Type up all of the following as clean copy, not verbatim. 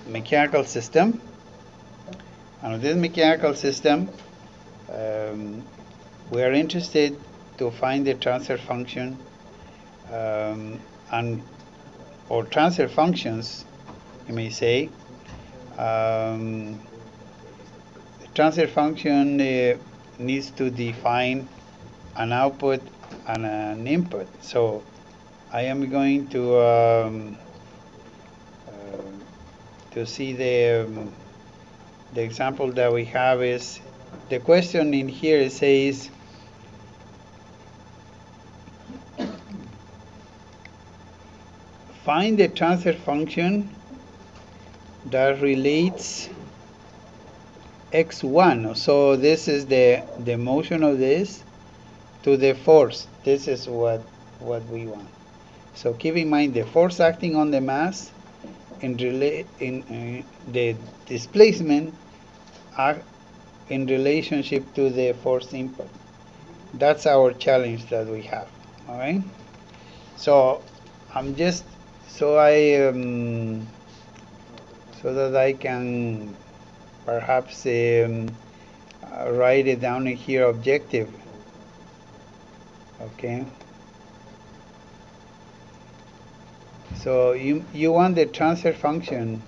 mechanical system. And this mechanical system, we are interested to find the transfer function and or transfer functions, you may say. The transfer function needs to define an output and an input. So I am going to see the example that we have is the question in here says find the transfer function that relates x1. So this is the motion of this to the force. This is what we want. So keep in mind the force acting on the mass in the displacement in relationship to the force input. That's our challenge that we have. All right. So I'm just so that I can perhaps write it down in here objective. Okay. So you want the transfer function.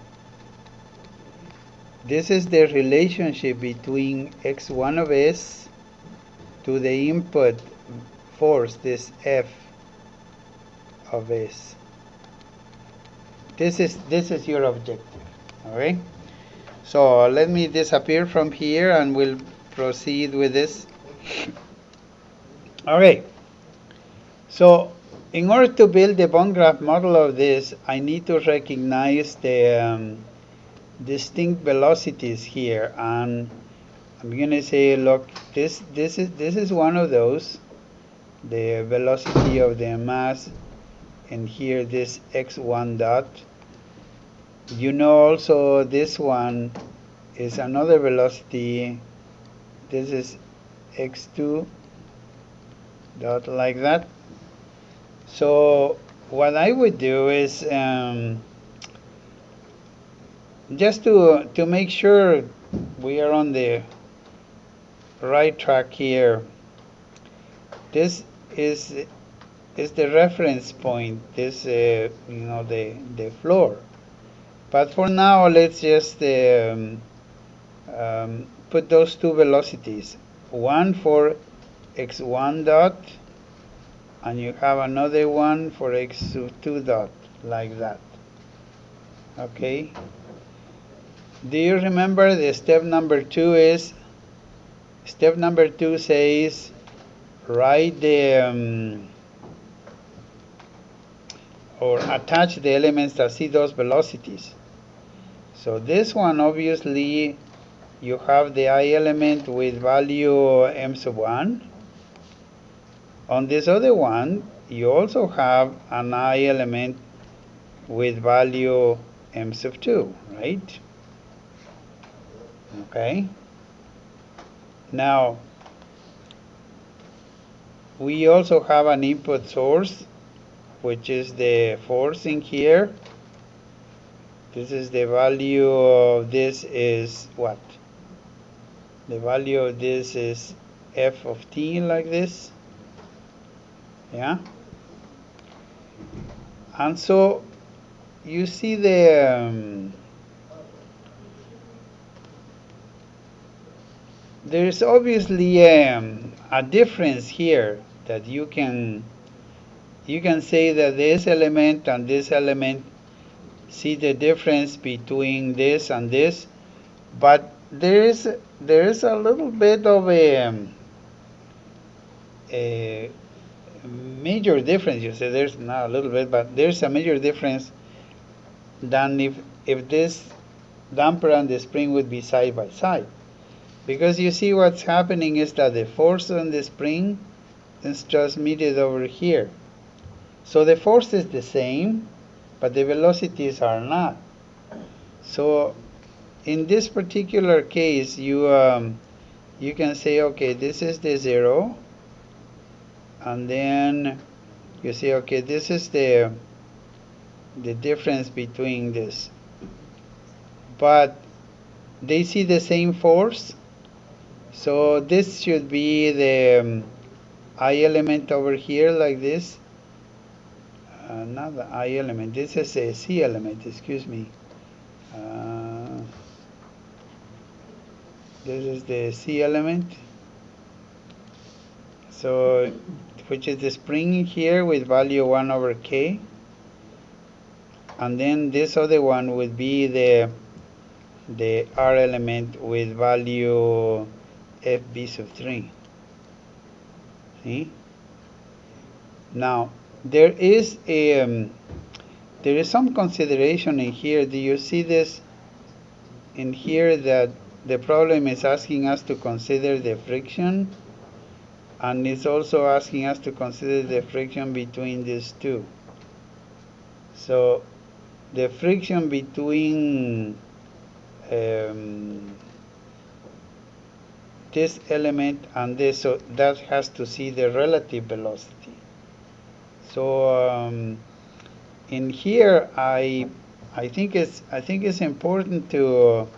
This is the relationship between x1 of s to the input force, this F of s. This is your objective. Okay. So let me disappear from here and we'll proceed with this. Okay. So in order to build the bond graph model of this, I need to recognize the distinct velocities here, and I'm going to say, look, this is one of those, the velocity of the mass, and here this x1 dot. You know also this one is another velocity. This is x2 dot, like that. So what I would do is just to make sure we are on the right track here. This is the reference point. This you know, the floor. But for now, let's just put those two velocities. One for x1 dot, and you have another one for x2 dot, like that. Okay. Do you remember the step number 2 is? Step number 2 says write the or attach the elements that see those velocities. So this one, obviously, you have the I element with value m sub 1. On this other one, you also have an I element with value m sub 2, right? Okay. Now, we also have an input source, which is the force in here. This is the value of this is what? The value of this is f of t, like this. Yeah. And so you see the there's obviously a difference here that you can say that this element and this element, see the difference between this and this, but there is a little bit of a major difference. You say there's not a little bit, but there's a major difference than if this damper and the spring would be side by side. Because you see what's happening is that the force on the spring is transmitted over here. So the force is the same, but the velocities are not. So in this particular case, you can say, okay, this is the 0, and then you say, okay, this is the difference between this. but they see the same force. So this should be the I element over here, like this. Not the I element, this is a C element, excuse me. This is the C element. So, which is the spring here with value 1 over K. And then this other one would be the R element with value FB sub 3. See? Now, there is some consideration in here. Do you see this in here, that the problem is asking us to consider the friction, and it's also asking us to consider the friction between these two. So the friction between this element and this, so that has to see the relative velocity. So in here, I think it's important to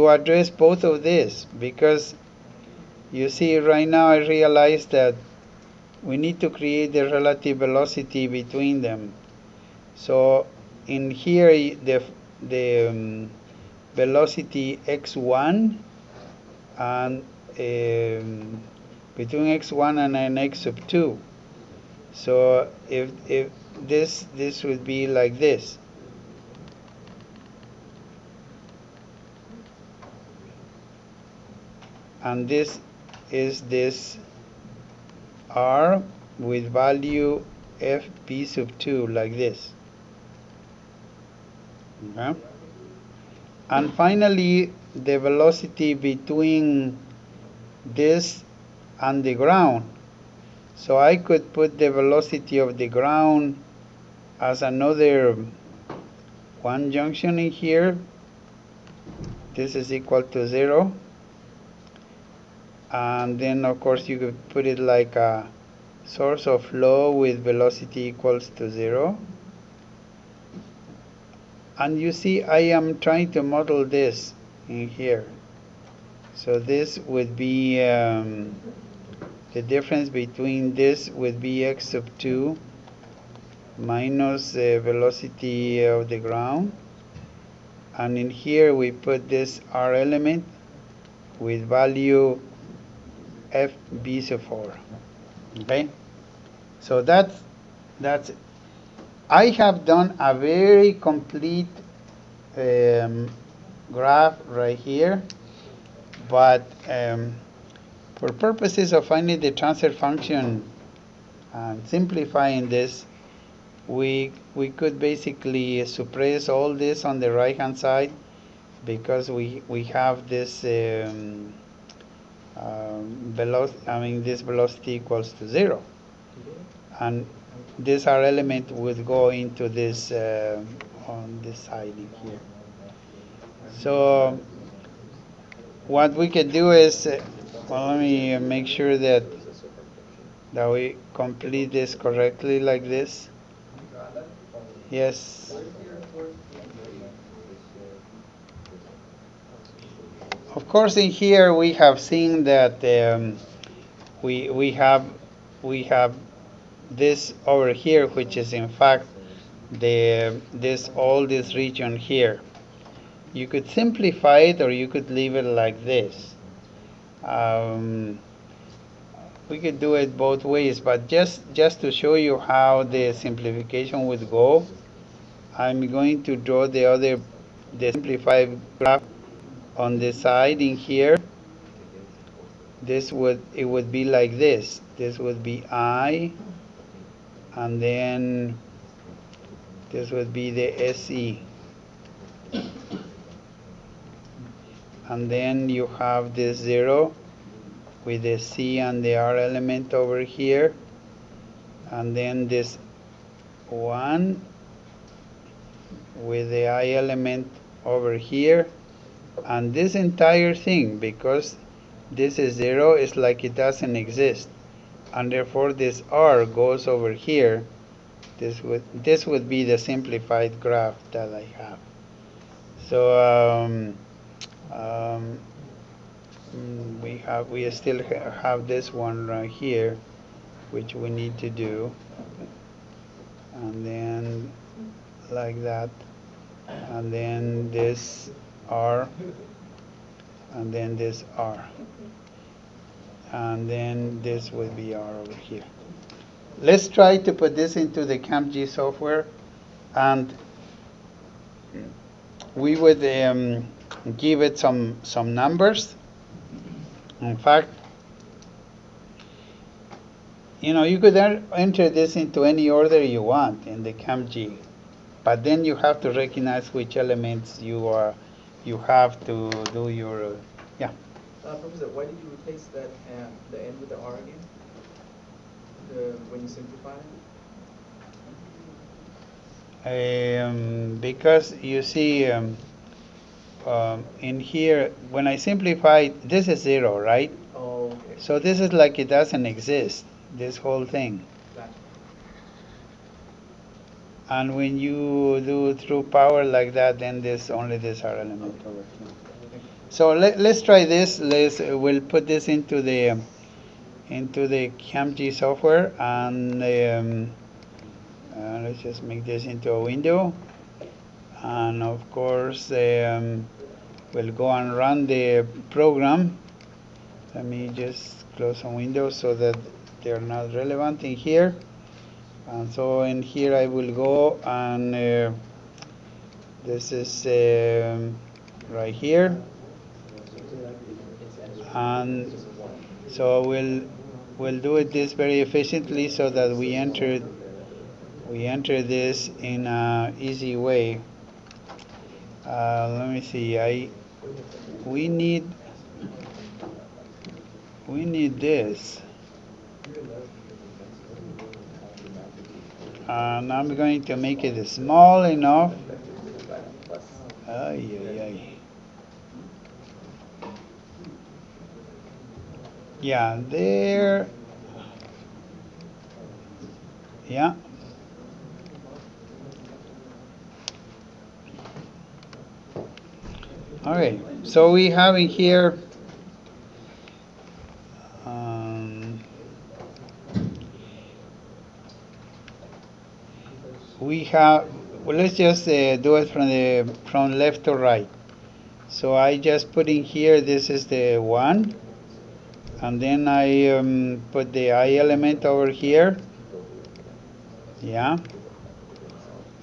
address both of this, because you see right now I realize that we need to create the relative velocity between them. So in here, the velocity x1 and between x1 and an x sub 2. So if this would be like this. And this is this R with value FB sub 2, like this. Okay. And finally, the velocity between this and the ground. So I could put the velocity of the ground as another one junction in here. This is equal to 0. And then of course you could put it like a source of flow with velocity equals to 0. And you see, I am trying to model this in here. So this would be the difference between this would be x sub 2 minus the velocity of the ground. And in here we put this R element with value FB sub 4. Okay? So that's it. I have done a very complete graph right here, but for purposes of finding the transfer function and simplifying this, we could basically suppress all this on the right hand side, because we have this this velocity equals to 0, and this R element would go into this on this side in here. So what we could do is, well, let me make sure that we complete this correctly, like this. Yes. Of course, in here we have seen that we have this over here, which is in fact all this region here. You could simplify it, or you could leave it like this. We could do it both ways, but just to show you how the simplification would go, I'm going to draw the simplified graph on the side in here. It would be like this. This would be I, and then this would be the SE. And then you have this 0 with the C and the R element over here, and then this 1 with the I element over here, and this entire thing, because this is 0, is like it doesn't exist, and therefore this R goes over here. This would be the simplified graph that I have. So we still have this one right here, which we need to do, and then like that, and then this R, and then this R, and then this will be R over here. Let's try to put this into the CAMPG software, and we would give it some numbers. In fact, you could enter this into any order you want in the CAMPG, but then you have to recognize which elements you have to do your yeah. Professor, why did you replace that the N with the R again? When you simplify it? Because you see, in here, when I simplify, this is 0, right? Oh, okay. So this is like it doesn't exist, this whole thing. Gotcha. And when you do through power like that, then only this R element over here. So let's try this. We'll put this into the CAMPG software, and let's just make this into a window. And of course, we'll go and run the program. Let me just close some windows so that they're not relevant in here. And so in here I will go, and this is right here, and so we'll do this very efficiently so that we enter this in an easy way. Let me see. We need this, and I'm going to make it small enough. Ay, ay, ay. Yeah, there. Yeah. Okay, so we have in here we have, well, let's just do it from left to right. So I just put in here, this is the 1, and then I put the I element over here, yeah,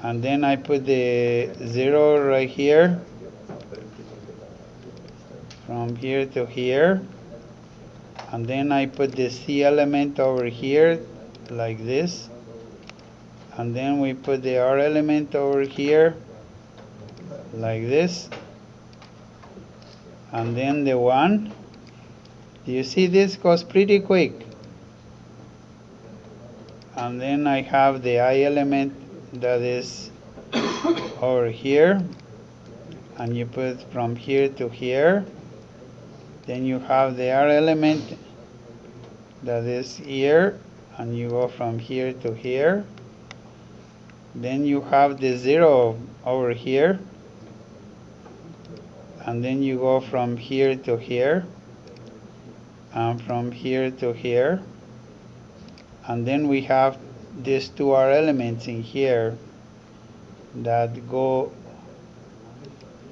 and then I put the 0 right here, from here to here, and then I put the C element over here, like this, and then we put the R element over here, like this, and then the 1. Do you see this goes pretty quick? And then I have the I element that is over here, and you put from here to here. Then you have the R element that is here, and you go from here to here. Then you have the 0 over here, and then you go from here to here, and from here to here, and then we have these 2 R elements in here that go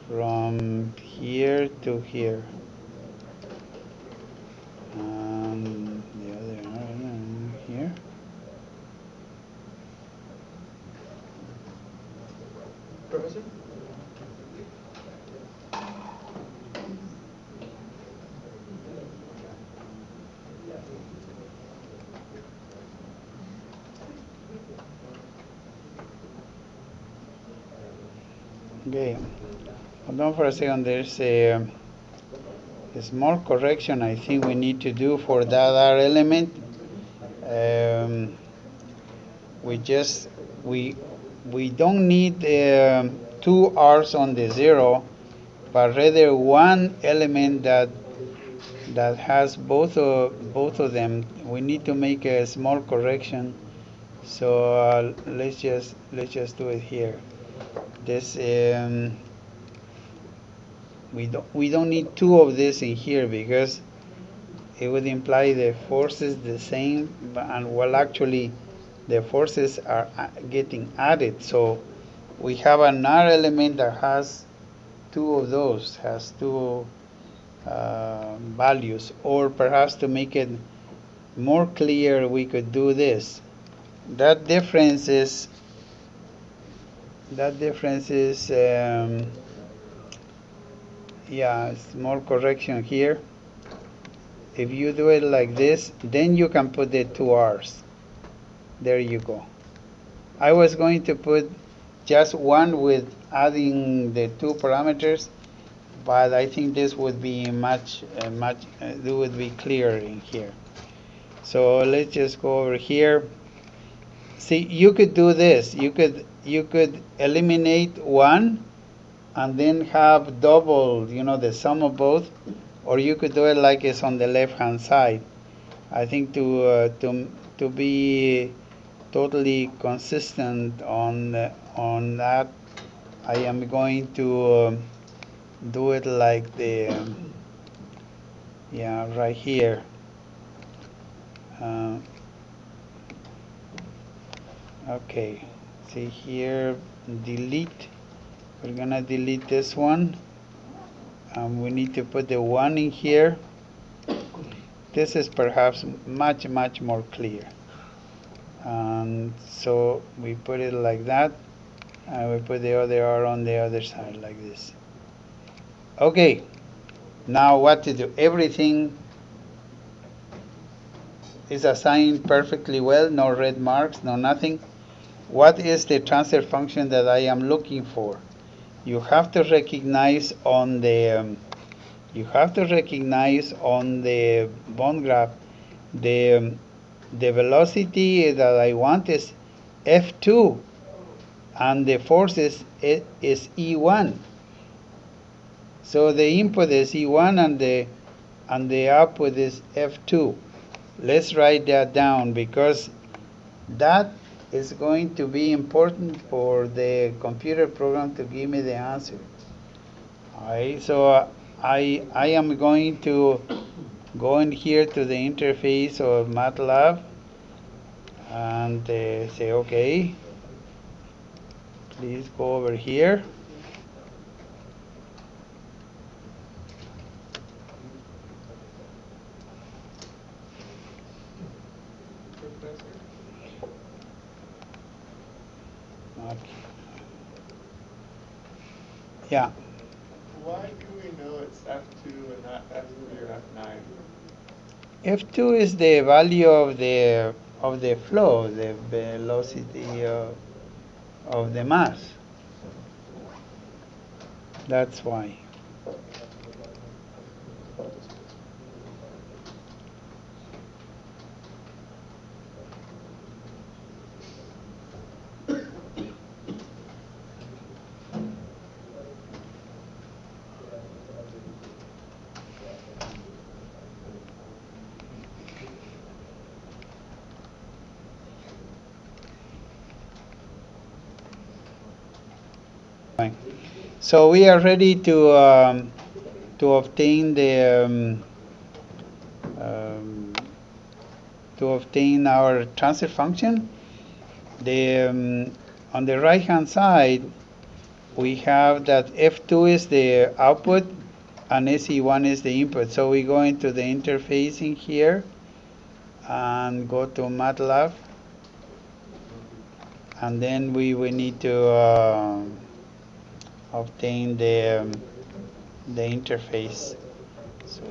from here to here. The other R here. Professor? Okay, hold on for a second. There's a small correction I think we need to do for that R element. We don't need 2 R's on the 0, but rather one element that has both of them. We need to make a small correction. So let's just do it here. This we don't need two of this in here because it would imply the forces the same, and well, actually the forces are getting added. So we have another element that has two of those, has two values. Or perhaps to make it more clear, we could do this. That difference is yeah, small correction here. If you do it like this, then you can put the two R's. There you go. I was going to put just one with adding the two parameters, but I think this would be it would be clearer in here. So let's just go over here. See, you could do this. You could eliminate one and then have double, the sum of both, or you could do it like it's on the left hand side. I think to be totally consistent on that, I am going to do it like yeah, right here. Uh, okay, see here, delete. We're gonna delete this one. We need to put the 1 in here. This is perhaps much more clear. And so we put it like that, and we put the other R on the other side like this. Okay, now what to do? Everything is assigned perfectly well, no red marks, no nothing. What is the transfer function that I am looking for? You have to recognize on the bond graph the velocity that I want is F2, and the force is E1. So the input is E1 and the output is F2. Let's write that down because that is going to be important for the computer program to give me the answer. Alright, so I am going to go in here to the interface of MATLAB and say okay, please go over here. Okay. Yeah. Why do we know it's F2 and not F3 or F9? F2 is the value of the flow, the velocity of the mass. That's why. So we are ready to obtain our transfer function. On the right hand side, we have that F2 is the output and SE1 is the input. So we go into the interfacing here and go to MATLAB, and then we need to obtain the interface. So